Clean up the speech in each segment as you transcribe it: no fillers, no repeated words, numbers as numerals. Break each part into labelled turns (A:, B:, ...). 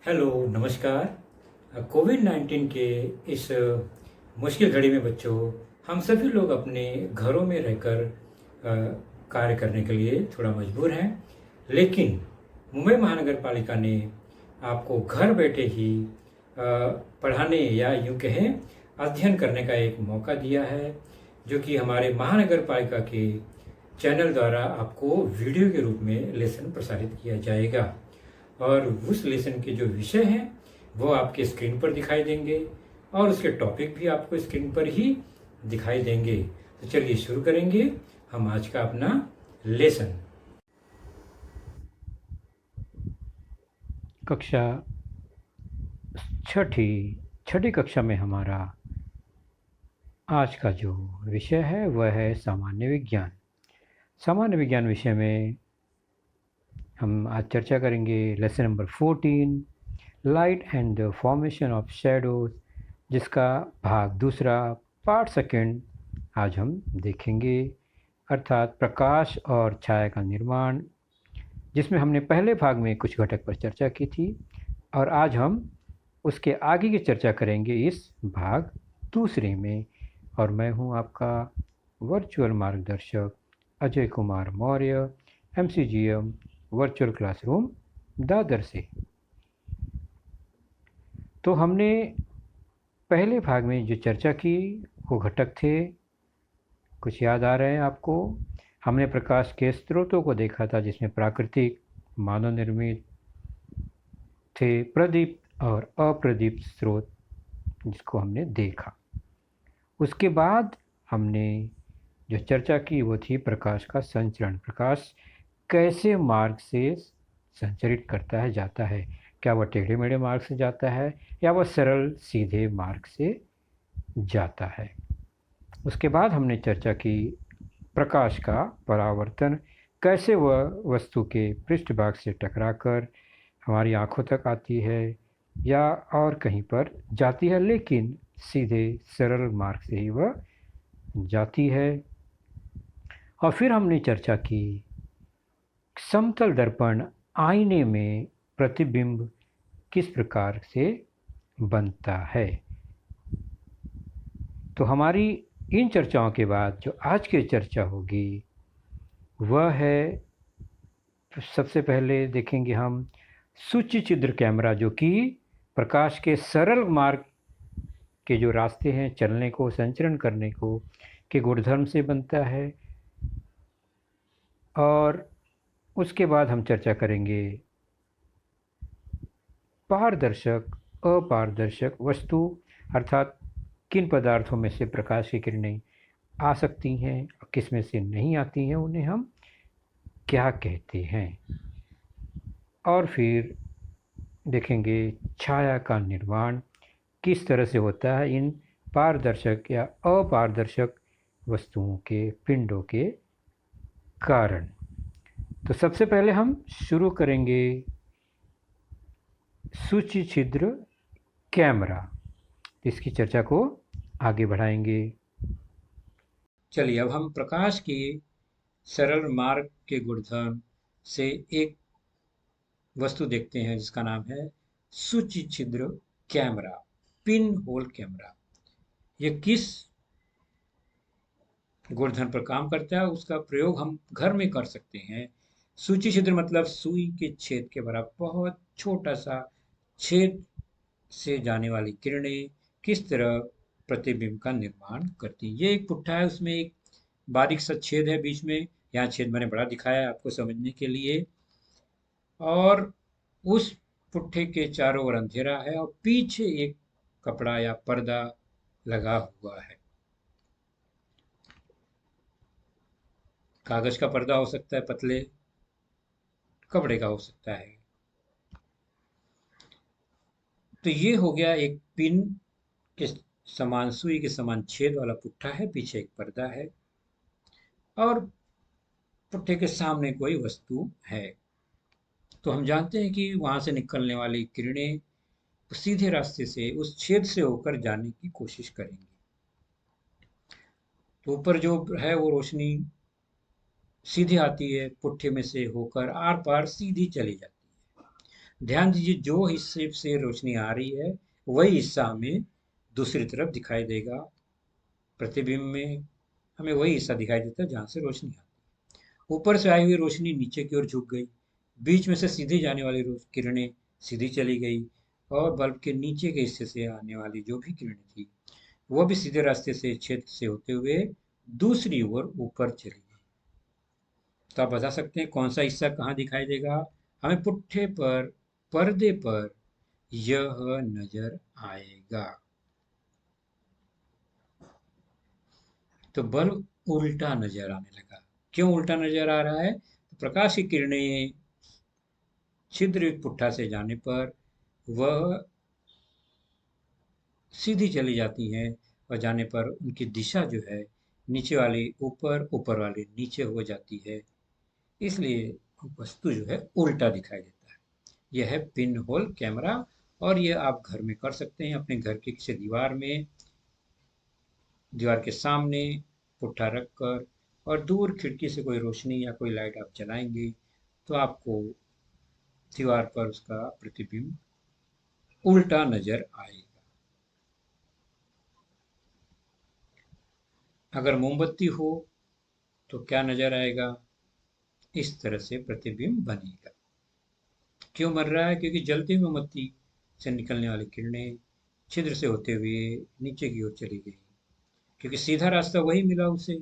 A: Hello, नमस्कार। कोविड-19 के इस मुश्किल घड़ी में बच्चों, हम सभी लोग अपने घरों में रहकर कार्य करने के लिए थोड़ा मजबूर हैं। लेकिन मुंबई महानगर पालिका ने आपको घर बैठे ही पढ़ाने या यूँ कहें अध्ययन करने का एक मौका दिया है, जो कि हमारे महानगर पालिका के चैनल द्वारा आपको वीडियो के रूप में लेसन प्रसारित किया जाएगा। और उस लेसन के जो विषय हैं वो आपके स्क्रीन पर दिखाई देंगे और उसके टॉपिक भी आपको स्क्रीन पर ही दिखाई देंगे। तो चलिए शुरू करेंगे हम आज का अपना लेसन। कक्षा छठी कक्षा में हमारा आज का जो विषय है वह है सामान्य विज्ञान। सामान्य विज्ञान विषय में हम आज चर्चा करेंगे lesson number 14, light and the formation of shadows, जिसका भाग दूसरा पार्ट सेकंड आज हम देखेंगे, अर्थात प्रकाश और छाया का निर्माण, जिसमें हमने पहले भाग में कुछ घटक पर चर्चा की थी और आज हम उसके आगे की चर्चा करेंगे इस भाग दूसरे में। और मैं हूं आपका वर्चुअल मार्गदर्शक Ajay Kumar Maurya, MCGM virtual classroom Dadar से। तो हमने पहले भाग में जो चर्चा की वो घटक थे, कुछ याद आ रहे हैं आपको? हमने प्रकाश के स्रोतों को देखा था, जिसमें प्राकृतिक, मानव निर्मित थे, प्रदीप्त और अप्रदीप्त स्रोत, जिसको हमने देखा। उसके बाद हमने जो चर्चा की वो थी प्रकाश का संचरण। प्रकाश कैसे मार्ग से संचरित करता है, जाता है, क्या वह टेढ़े मेढ़े मार्ग से जाता है या वह सरल सीधे मार्ग से जाता है। उसके बाद हमने चर्चा की प्रकाश का परावर्तन, कैसे वह वस्तु के पृष्ठभाग से टकराकर हमारी आंखों तक आती है या और कहीं पर जाती है, लेकिन सीधे सरल मार्ग से ही वह जाती है। और फिर हमने चर्चा की समतल दर्पण आईने में प्रतिबिंब किस प्रकार से बनता है। तो हमारी इन चर्चाओं के बाद जो आज की चर्चा होगी वह है, सबसे पहले देखेंगे हम सूची छिद्र कैमरा, जो कि प्रकाश के सरल मार्ग के जो रास्ते हैं चलने को, संचरण करने को के गुणधर्म से बनता है। और उसके बाद हम चर्चा करेंगे पारदर्शक अपारदर्शक वस्तु, अर्थात किन पदार्थों में से प्रकाश की किरणें आ सकती हैं और किस में से नहीं आती हैं, उन्हें हम क्या कहते हैं। और फिर देखेंगे छाया का निर्माण किस तरह से होता है इन पारदर्शक या अपारदर्शक वस्तुओं के पिंडों के कारण। तो सबसे पहले हम शुरू करेंगे सूची छिद्र कैमरा, इसकी चर्चा को आगे बढ़ाएंगे। चलिए अब हम प्रकाश के सरल मार्ग के गुणधर्म से एक वस्तु देखते हैं जिसका नाम है सूची छिद्र कैमरा, पिन होल कैमरा। यह किस गुणधर्म पर काम करता है, उसका प्रयोग हम घर में कर सकते हैं। सूची छिद्र मतलब सुई के छेद के बराबर बहुत छोटा सा छेद से जाने वाली किरणें किस तरह प्रतिबिंब का निर्माण करती हैं। ये एक पुट्ठा है, उसमें एक बारीक सा छेद है बीच में, यहाँ छेद मैंने बड़ा दिखाया है आपको समझने के लिए। और उस पुट्ठे के चारों ओर अंधेरा है और पीछे एक कपड़ा या पर्दा लगा हुआ है। कागज का पर्दा हो सकता है, पतले कपड़े का हो सकता है। तो ये हो गया एक पिन के समान, सुई के समान छेद वाला पुट्ठा है, पीछे एक पर्दा है और पुट्ठे के सामने कोई वस्तु है। तो हम जानते हैं कि वहां से निकलने वाली किरणें सीधे रास्ते से उस छेद से होकर जाने की कोशिश करेंगी। तो ऊपर जो है वो रोशनी सीधे आती है, पुट्ठे में से होकर आर पार सीधी चली जाती है।
B: ध्यान दीजिए, जो हिस्से से रोशनी आ रही है वही हिस्सा हमें दूसरी तरफ दिखाई देगा। प्रतिबिंब में हमें वही हिस्सा दिखाई देता है जहां से रोशनी आती है। ऊपर से आई हुई रोशनी नीचे की ओर झुक गई, बीच में से सीधी जाने वाली किरणें सीधी चली गई, और बल्ब के नीचे के हिस्से से आने वाली जो भी किरणें थी वो भी सीधे रास्ते से छेद से होते हुए दूसरी ओर ऊपर चली गई। तो आप बता सकते हैं कौन सा हिस्सा कहाँ दिखाई देगा? हमें पुट्ठे पर, पर्दे पर यह नजर आएगा। तो बल्ब उल्टा नजर आने लगा। क्यों उल्टा नजर आ रहा है? तो प्रकाश की किरणें छिद्र पुट्ठा से जाने पर वह सीधी चली जाती हैं, और जाने पर उनकी दिशा जो है नीचे वाली ऊपर, ऊपर वाली नीचे हो जाती है। इसलिए वस्तु जो है उल्टा दिखाई देता है। यह है पिन होल कैमरा, और ये आप घर में कर सकते हैं। अपने घर के किसी दीवार में, दीवार के सामने पुट्ठा रखकर, और दूर खिड़की से कोई रोशनी या कोई लाइट आप जलाएंगे तो आपको दीवार पर उसका प्रतिबिंब उल्टा नजर आएगा। अगर मोमबत्ती हो तो क्या नजर आएगा? इस तरह से प्रतिबिंब बनेगा। क्यों बन रहा है? क्योंकि जलती हुई मोमबत्ती से निकलने वाली किरणें छिद्र से होते हुए नीचे की ओर चली गई, क्योंकि सीधा रास्ता वही मिला उसे,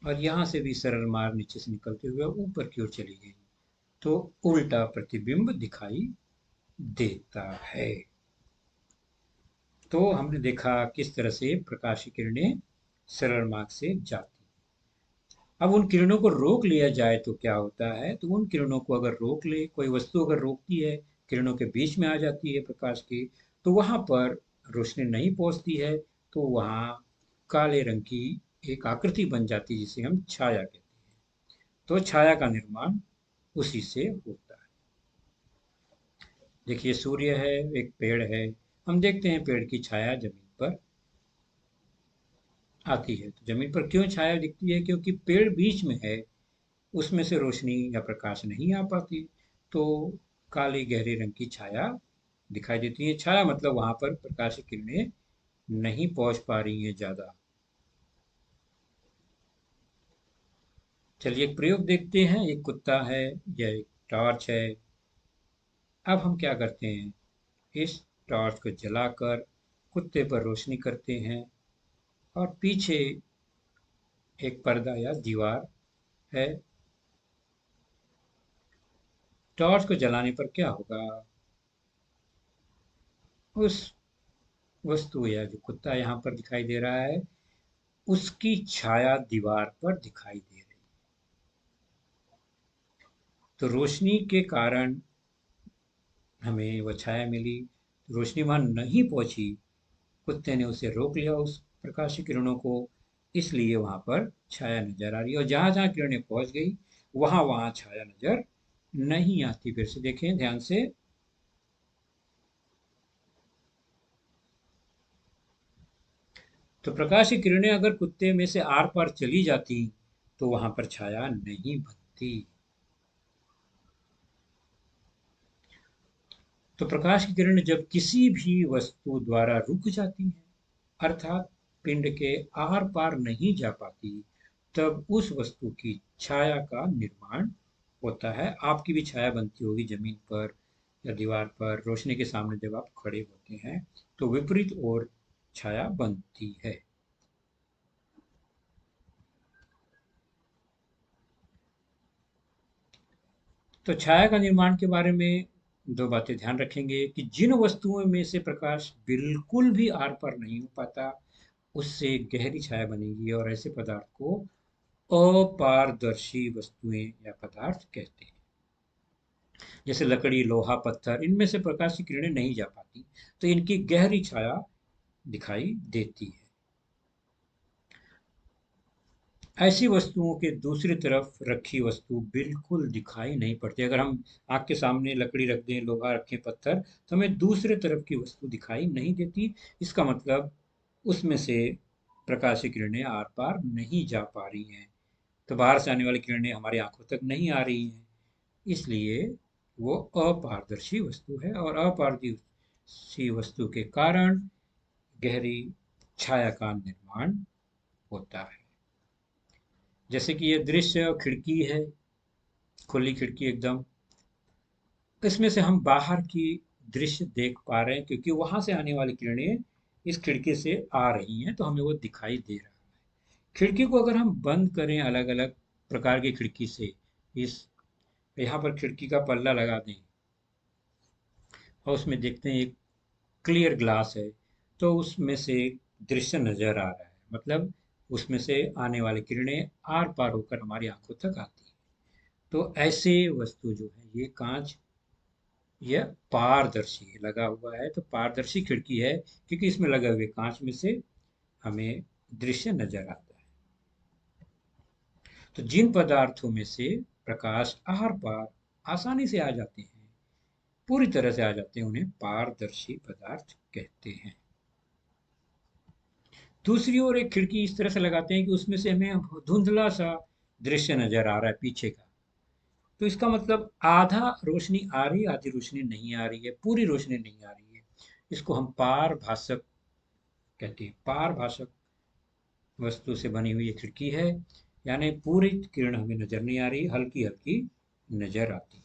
B: और यहां से भी सरल मार्ग नीचे से निकलते हुए ऊपर की ओर चली गई। तो उल्टा प्रतिबिंब दिखाई देता है। तो हमने देखा किस तरह से प्रकाश की किरणें सरल मार्ग से जाती। अब उन किरणों को रोक लिया जाए तो क्या होता है? तो उन किरणों को अगर रोक ले, कोई वस्तु अगर रोकती है, किरणों के बीच में आ जाती है प्रकाश की, तो वहां पर रोशनी नहीं पहुंचती है। तो वहां काले रंग की एक आकृति बन जाती है जिसे हम छाया कहते हैं। तो छाया का निर्माण उसी से होता है। देखिए, सूर्य है, एक पेड़ है, हम देखते हैं पेड़ की छाया जमीन पर आती है। तो जमीन पर क्यों छाया दिखती है? क्योंकि पेड़ बीच में है, उसमें से रोशनी या प्रकाश नहीं आ पाती, तो काली गहरे रंग की छाया दिखाई देती है। छाया मतलब वहां पर प्रकाश की किरणें नहीं पहुंच पा रही हैं ज्यादा। चलिए एक प्रयोग देखते हैं। एक कुत्ता है, यह एक टॉर्च है। अब हम क्या करते हैं? इस टॉर्च को जलाकर कुत्ते पर रोशनी करते हैं, और पीछे एक पर्दा या दीवार है। टॉर्च को जलाने पर क्या होगा? उस वस्तु या जो कुत्ता यहाँ पर दिखाई दे रहा है, उसकी छाया दीवार पर दिखाई दे रही। तो रोशनी के कारण हमें वह छाया मिली। रोशनी वहां नहीं पहुंची, कुत्ते ने उसे रोक लिया उस प्रकाश की किरणों को, इसलिए वहां पर छाया नजर आ रही है। और जहां जहां किरणें पहुंच गई वहां वहां छाया नजर नहीं आती। फिर से देखें ध्यान से। तो प्रकाश की किरणें अगर कुत्ते में से आर पार चली जाती तो वहां पर छाया नहीं बनती। तो प्रकाश की किरण जब किसी भी वस्तु द्वारा रुक जाती है, अर्थात पिंड के आर पार नहीं जा पाती, तब उस वस्तु की छाया का निर्माण होता है। आपकी भी छाया बनती होगी जमीन पर या दीवार पर, रोशनी के सामने जब आप खड़े होते हैं तो विपरीत ओर छाया बनती है। तो छाया का निर्माण के बारे में दो बातें ध्यान रखेंगे कि जिन वस्तुओं में से प्रकाश बिल्कुल भी आर पार नहीं हो पाता, उससे गहरी छाया बनेगी, और ऐसे पदार्थ को अपारदर्शी वस्तुएं या पदार्थ कहते हैं। जैसे लकड़ी, लोहा, पत्थर, इनमें से प्रकाश की किरणें नहीं जा पाती, तो इनकी गहरी छाया दिखाई देती है। ऐसी वस्तुओं के दूसरी तरफ रखी वस्तु बिल्कुल दिखाई नहीं पड़ती। अगर हम आँख के सामने लकड़ी रख दें, लोहा रखें, पत्थर, तो हमें दूसरे तरफ की वस्तु दिखाई नहीं देती। इसका मतलब उसमें से प्रकाश की किरणें आर पार नहीं जा पा रही हैं। तो बाहर से आने वाली किरणें हमारी आंखों तक नहीं आ रही हैं, इसलिए वो अपारदर्शी वस्तु है, और अपारदर्शी वस्तु के कारण गहरी छाया का निर्माण होता है। जैसे कि ये दृश्य खिड़की है, खुली खिड़की एकदम, इसमें से हम बाहर की दृश्य देख पा रहे हैं, क्योंकि वहां से आने वाली किरणें इस खिड़की से आ रही हैं, तो हमें वो दिखाई दे रहा है। खिड़की को अगर हम बंद करें अलग अलग प्रकार की खिड़की से, इस यहाँ पर खिड़की का पल्ला लगा दें और उसमें देखते हैं एक क्लियर ग्लास है, तो उसमें से दृश्य नजर आ रहा है, मतलब उसमें से आने वाली किरणें आर पार होकर हमारी आंखों तक आती है। तो ऐसे वस्तु जो है, ये कांच, यह पारदर्शी है, लगा हुआ है, तो पारदर्शी खिड़की है, क्योंकि इसमें लगे हुए कांच में से हमें दृश्य नजर आता है। तो जिन पदार्थों में से प्रकाश आर पार आसानी से आ जाते हैं, पूरी तरह से आ जाते हैं, उन्हें पारदर्शी पदार्थ कहते हैं। दूसरी ओर एक खिड़की इस तरह से लगाते हैं कि उसमें से हमें धुंधला सा दृश्य नजर आ रहा है पीछे का, तो इसका मतलब आधा रोशनी आ रही, आधी रोशनी नहीं आ रही है, पूरी रोशनी नहीं आ रही है। इसको हम पारभासक कहते हैं। पारभासक वस्तु से बनी हुई ये खिड़की है, यानी पूरी किरण हमें नजर नहीं आ रही, हल्की हल्की नजर आती है।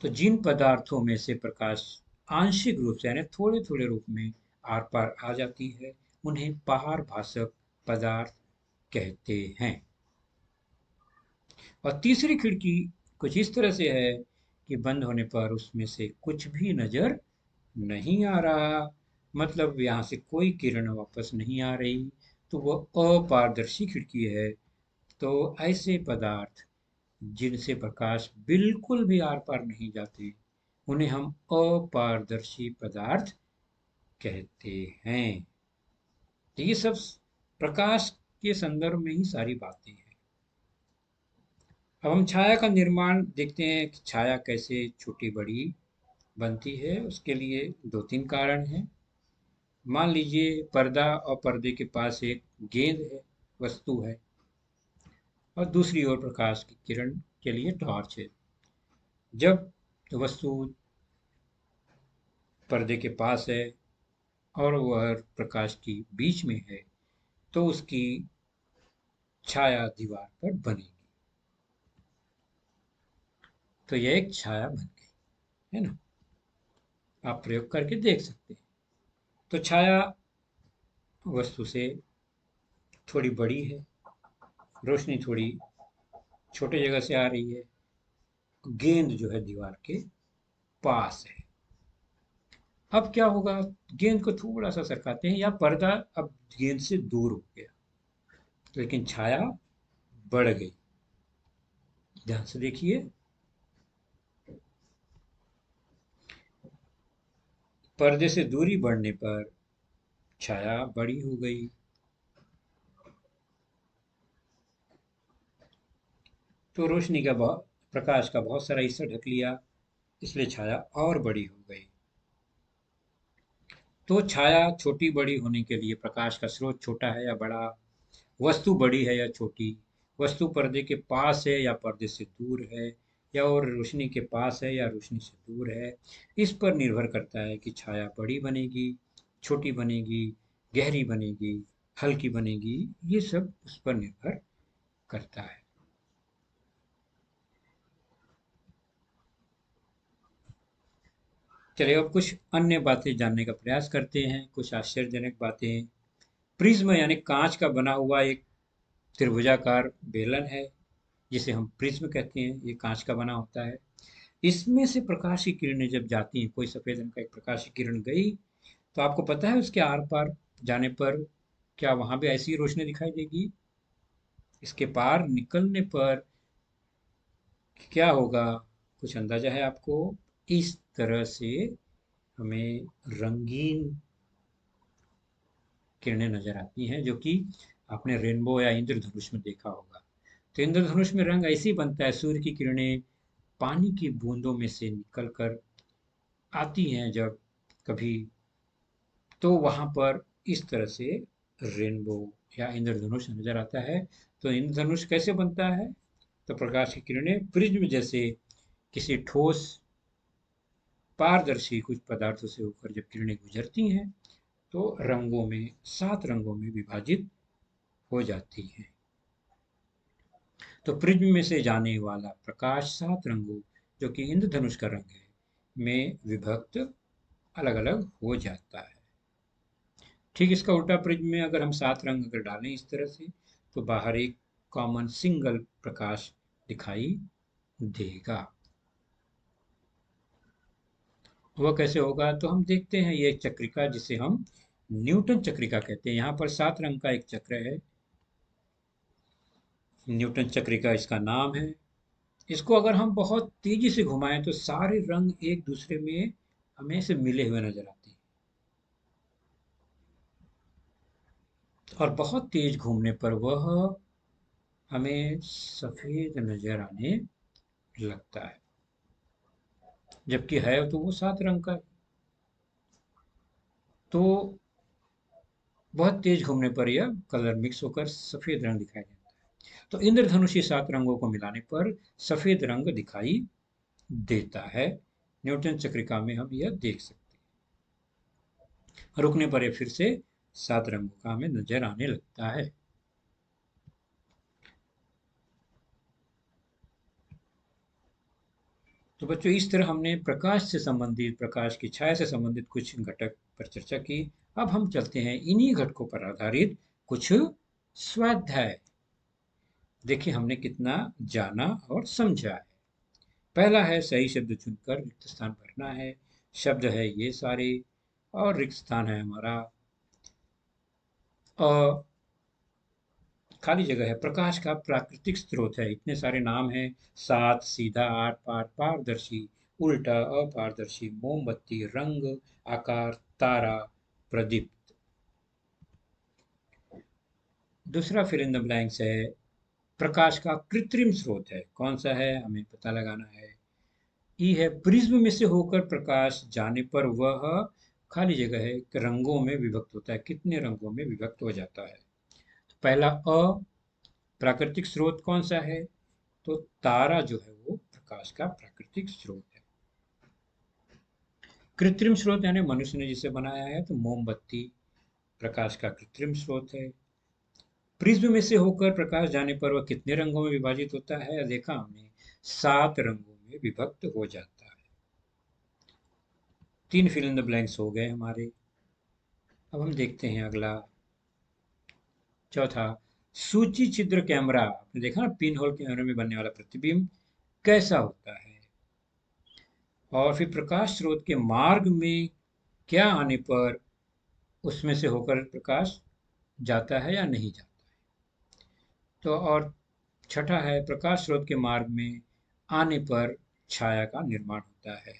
B: तो जिन पदार्थों में से प्रकाश आंशिक रूप से यानी थोड़े थोड़े रूप में आर पार आ जाती है, उन्हें पारभासक पदार्थ कहते हैं। और तीसरी खिड़की कुछ इस तरह से है कि बंद होने पर उसमें से कुछ भी नजर नहीं आ रहा, मतलब यहाँ से कोई किरण वापस नहीं आ रही, तो वह अपारदर्शी खिड़की है। तो ऐसे पदार्थ जिनसे प्रकाश बिल्कुल भी आर पार नहीं जाते, उन्हें हम अपारदर्शी पदार्थ कहते हैं। तो ये सब प्रकाश के संदर्भ में ही सारी बातें हैं। अब हम छाया का निर्माण देखते हैं कि छाया कैसे छोटी बड़ी बनती है। उसके लिए दो तीन कारण हैं। मान लीजिए पर्दा और पर्दे के पास एक गेंद है, वस्तु है, और दूसरी ओर प्रकाश की किरण के लिए टॉर्च है। जब वस्तु पर्दे के पास है और वह प्रकाश की बीच में है, तो उसकी छाया दीवार पर बनेगी, तो यह एक छाया बन गई, है ना। आप प्रयोग करके देख सकते हैं। तो छाया वस्तु से थोड़ी बड़ी है, रोशनी थोड़ी छोटे जगह से आ रही है, गेंद जो है दीवार के पास है। अब क्या होगा, गेंद को थोड़ा सा सरकाते हैं, या पर्दा अब गेंद से दूर हो गया, लेकिन छाया बढ़ गई। ध्यान से देखिए, पर्दे से दूरी बढ़ने पर छाया बड़ी हो गई। तो रोशनी का बहुत प्रकाश का बहुत सारा हिस्सा ढक लिया, इसलिए छाया और बड़ी हो गई। तो छाया छोटी बड़ी होने के लिए प्रकाश का स्रोत छोटा है या बड़ा, वस्तु बड़ी है या छोटी, वस्तु पर्दे के पास है या पर्दे से दूर है, या और रोशनी के पास है या रोशनी से दूर है, इस पर निर्भर करता है कि छाया बड़ी बनेगी, छोटी बनेगी, गहरी बनेगी, हल्की बनेगी। ये सब उस पर निर्भर करता है। चलिए अब कुछ अन्य बातें जानने का प्रयास करते हैं, कुछ आश्चर्यजनक बातें। प्रिज्म यानी कांच का बना हुआ एक त्रिभुजाकार बेलन है, जिसे हम प्रिज्म कहते हैं। ये कांच का बना होता है। इसमें से प्रकाश की किरणें जब जाती हैं, कोई सफेद रंग का एक प्रकाश की किरण गई, तो आपको पता है उसके आर पार जाने पर क्या वहां भी ऐसी रोशनी दिखाई देगी? इसके पार निकलने पर क्या होगा, कुछ अंदाजा है आपको? इस तरह से हमें रंगीन किरणें नजर आती हैं, जो कि आपने रेनबो या इंद्रधनुष में देखा होगा। तो इंद्रधनुष में रंग ऐसे ही बनता है, सूर्य की किरणें पानी की बूंदों में से निकलकर आती हैं जब कभी, तो वहां पर इस तरह से रेनबो या इंद्रधनुष नजर आता है। तो इंद्रधनुष कैसे बनता है? तो प्रकाश की किरणें प्रिज्म जैसे किसी ठोस पारदर्शी कुछ पदार्थों से होकर जब किरणें गुजरती हैं तो रंगों में 7 रंगों में विभाजित हो जाती हैं। तो प्रिज्म में से जाने वाला प्रकाश 7 रंगों, जो कि इंद्रधनुष का रंग है, में विभक्त अलग अलग हो जाता है। ठीक इसका उल्टा प्रिज्म में अगर हम 7 रंग अगर डालें इस तरह से, तो बाहर एक कॉमन सिंगल प्रकाश दिखाई देगा। वह कैसे होगा? तो हम देखते हैं ये एक चक्रिका जिसे हम न्यूटन चक्रिका कहते हैं। यहाँ पर 7 रंग का एक चक्र है, न्यूटन चक्रिका इसका नाम है। इसको अगर हम बहुत तेजी से घुमाएं तो सारे रंग एक दूसरे में हमें से मिले हुए नजर आते हैं, और बहुत तेज घूमने पर वह हमें सफेद नजर आने लगता है, जबकि है तो वो 7 रंग का। तो बहुत तेज घूमने पर यह कलर मिक्स होकर सफेद रंग दिखाई देता है। तो इंद्रधनुषी 7 रंगों को मिलाने पर सफेद रंग दिखाई देता है। न्यूटन चक्रिका में हम यह देख सकते हैं। रुकने पर यह फिर से 7 रंगों का हमें नजर आने लगता है। तो बच्चों, इस तरह हमने प्रकाश से संबंधित, प्रकाश की छाया से संबंधित कुछ घटक पर चर्चा की। अब हम चलते हैं इन्हीं घटकों पर आधारित कुछ स्वाध्याय। देखिए हमने कितना जाना और समझा है। पहला है सही शब्द चुनकर रिक्त स्थान भरना है। शब्द है ये सारे, और रिक्त स्थान है हमारा खाली जगह है। प्रकाश का प्राकृतिक स्रोत है, इतने सारे नाम हैं। 7, सीधा, आर पार, पारदर्शी, उल्टा, अपारदर्शी, मोमबत्ती, रंग, आकार, तारा, प्रदीप्त। दूसरा फिल इन द ब्लैंक्स है प्रकाश का कृत्रिम स्रोत है। कौन सा है हमें पता लगाना है। ई है प्रिज्म में से होकर प्रकाश जाने पर वह खाली जगह है रंगों में विभक्त होता है। कितने रंगों में विभक्त हो जाता है? तो पहला प्राकृतिक स्रोत कौन सा है? तो तारा जो है वो प्रकाश का प्राकृतिक स्रोत है। कृत्रिम स्रोत यानी मनुष्य ने जिसे बनाया है, तो मोमबत्ती प्रकाश का कृत्रिम स्रोत है। प्रिज्म में से होकर प्रकाश जाने पर वह कितने रंगों में विभाजित होता है? देखा हमने 7 रंगों में विभक्त हो जाता है। 3 फिल इन द ब्लैंक्स हो गए हमारे। अब हम देखते हैं अगला, चौथा, सूची छिद्र कैमरा। आपने देखा ना, पिन होल कैमरे में बनने वाला प्रतिबिंब कैसा होता है। और फिर प्रकाश स्रोत के मार्ग में क्या आने पर उसमें से होकर प्रकाश जाता है या नहीं जाता है। तो और छठा है प्रकाश स्रोत के मार्ग में आने पर छाया का निर्माण होता है।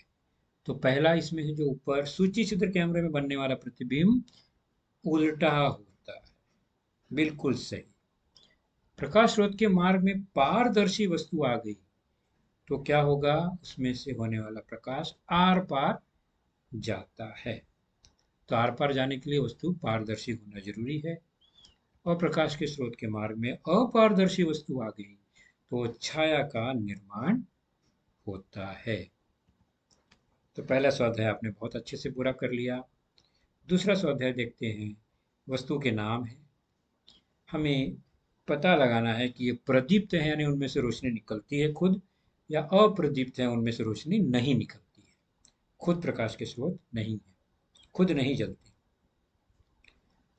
B: तो पहला इसमें है जो ऊपर सूची छिद्र कैमरे में बनने वाला प्रतिबिंब उल्टा होता है। बिल्कुल सही। प्रकाश स्रोत के मार्ग में पारदर्शी वस्तु आ गई तो क्या होगा? उसमें से होने वाला प्रकाश आर पार जाता है। तो आर पार जाने के लिए वस्तु पारदर्शी होना जरूरी है। और प्रकाश के स्रोत के मार्ग में अपारदर्शी वस्तु आ गई तो छाया का निर्माण होता है। तो पहला स्वाध्याय आपने बहुत अच्छे से पूरा कर लिया। दूसरा स्वाध्याय देखते हैं। वस्तु के नाम है। हमें पता लगाना है कि ये प्रदीप्त है यानी उनमें से रोशनी निकलती है खुद, या अप्रदीप्त है उनमें से रोशनी नहीं निकलती है। खुद प्रकाश के स्रोत नहीं है, खुद नहीं जलती।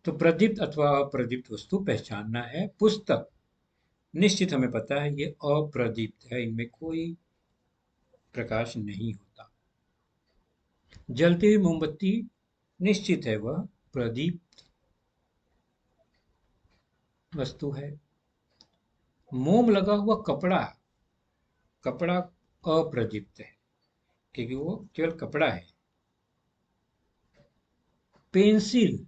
B: तो प्रदीप्त अथवा अप्रदीप्त वस्तु पहचानना है। पुस्तक निश्चित हमें पता है ये अप्रदीप्त है, इनमें कोई प्रकाश नहीं होता। जलती हुई मोमबत्ती निश्चित है वह प्रदीप्त वस्तु है। मोम लगा हुआ कपड़ा, कपड़ा अप्रदीप्त है क्योंकि वो केवल कपड़ा है। पेंसिल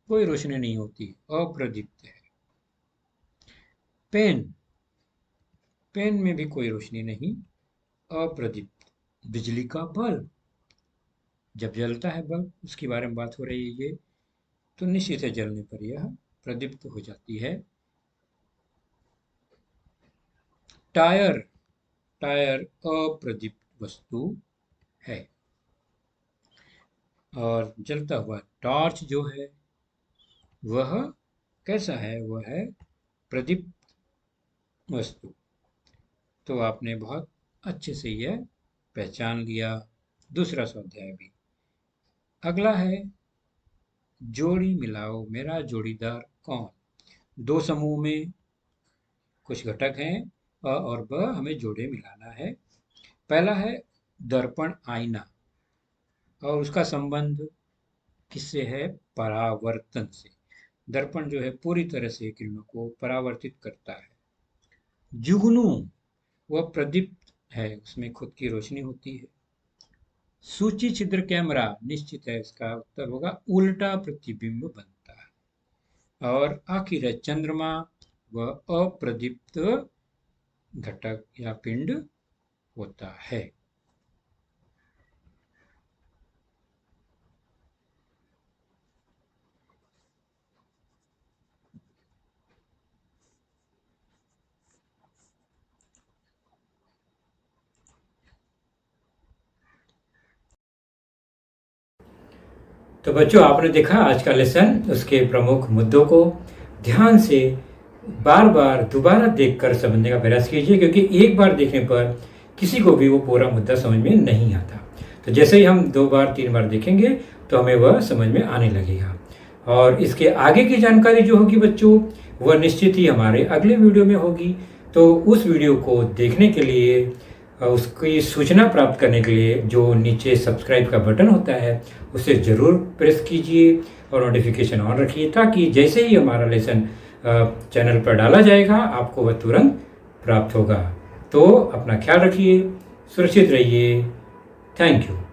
B: कोई रोशनी नहीं होती, अप्रदीप्त है। पेन, पेन में भी कोई रोशनी नहीं, अप्रदीप्त। बिजली का बल्ब जब जलता है बल्ब, उसके बारे में बात हो रही है ये, तो निश्चित है जलने पर यह प्रदीप्त हो जाती है। टायर, टायर अप्रदीप्त वस्तु है। और जलता हुआ टॉर्च जो है वह कैसा है? वह है प्रदीप्त वस्तु। तो आपने बहुत अच्छे से यह पहचान लिया। दूसरा स्वाध्याय भी। अगला है जोड़ी मिलाओ, मेरा जोड़ीदार कौन? दो समूह में कुछ घटक हैं और ब हमें जोड़े मिलाना है। पहला है दर्पण आईना, और उसका संबंध किससे है? परावर्तन से। दर्पण जो है पूरी तरह से किरणों को परावर्तित करता है। जुगनू, वह प्रदीप्त है, उसमें खुद की रोशनी होती है। सूची छिद्र कैमरा, निश्चित है इसका उत्तर होगा उल्टा प्रतिबिंब बनता है। और आखिर है चंद्रमा, वह अप्रदीप्त घटक या पिंड होता है।
A: तो बच्चों, आपने देखा आज का लेसन, उसके प्रमुख मुद्दों को ध्यान से बार बार दोबारा देखकर समझने का प्रयास कीजिए, क्योंकि एक बार देखने पर किसी को भी वो पूरा मुद्दा समझ में नहीं आता। तो जैसे ही हम 2 बार 3 बार देखेंगे तो हमें वह समझ में आने लगेगा। और इसके आगे की जानकारी जो होगी बच्चों, वह निश्चित ही हमारे अगले वीडियो में होगी। तो उस वीडियो को देखने के लिए, उसकी सूचना प्राप्त करने के लिए जो नीचे सब्सक्राइब का बटन होता है उसे ज़रूर प्रेस कीजिए और नोटिफिकेशन ऑन रखिए, ताकि जैसे ही हमारा लेसन चैनल पर डाला जाएगा आपको वह तुरंत प्राप्त होगा। तो अपना ख्याल रखिए, सुरक्षित रहिए। Thank you.